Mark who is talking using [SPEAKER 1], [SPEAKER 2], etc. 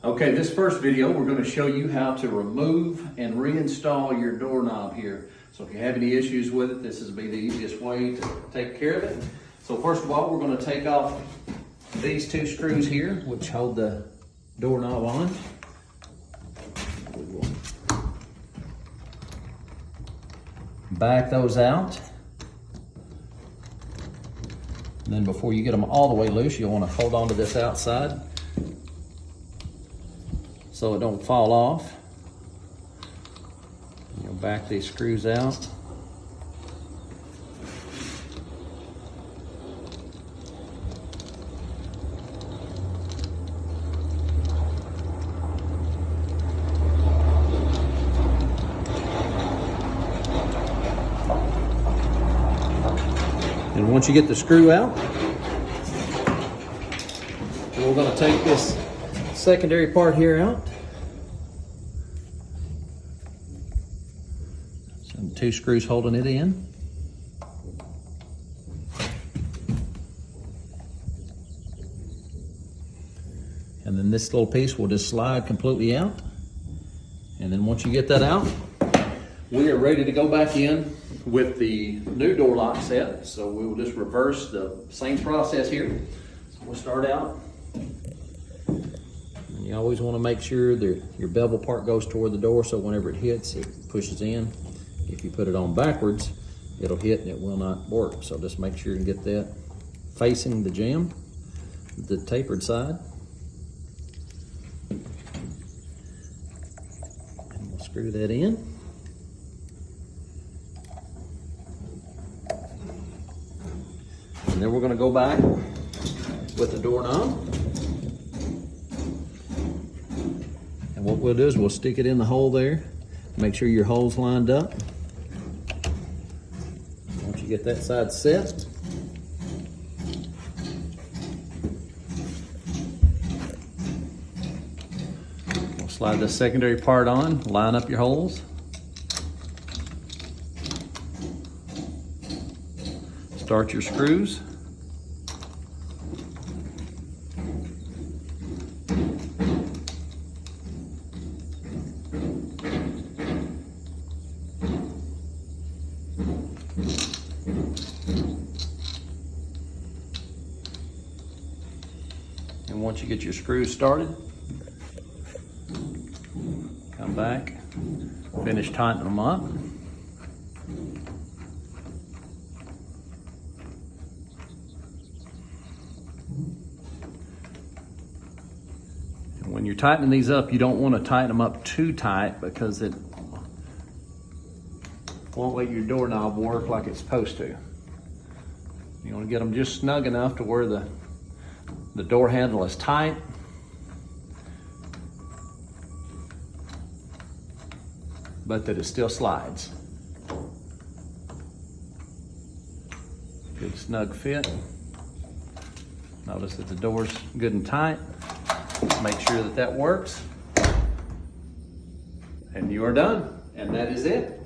[SPEAKER 1] Okay, this first video, we're going to show you how to remove and reinstall your doorknob here. So if you have any issues with it, this is be the easiest way to take care of it. So first of all, we're going to take off these two screws here, which hold the doorknob on. We will back those out. And then before you get them all the way loose, you'll want to hold on to this outside so it don't fall off. You'll back these screws out. And once you get the screw out, we're going to take this secondary part here out. Some two screws holding it in. And then this little piece will just slide completely out. And then once you get that out, we are ready to go back in with the new door lock set. So we will just reverse the same process here. So we'll start out. And you always want to make sure that your bevel part goes toward the door, so whenever it hits, it pushes in. If you put it on backwards, it'll hit and it will not work. So just make sure you get that facing the jamb, the tapered side. And we'll screw that in. And then we're going to go back with the doorknob. And what we'll do is we'll stick it in the hole there. Make sure your hole's lined up. Once you get that side set, we'll slide the secondary part on, line up your holes. Start your screws. And once you get your screws started, come back, finish tightening them up. When you're tightening these up, you don't want to tighten them up too tight because it won't let your doorknob work like it's supposed to. You want to get them just snug enough to where the door handle is tight. But that it still slides. Good snug fit. Notice that the door's good and tight. Make sure that that works. And you are done. And that is it.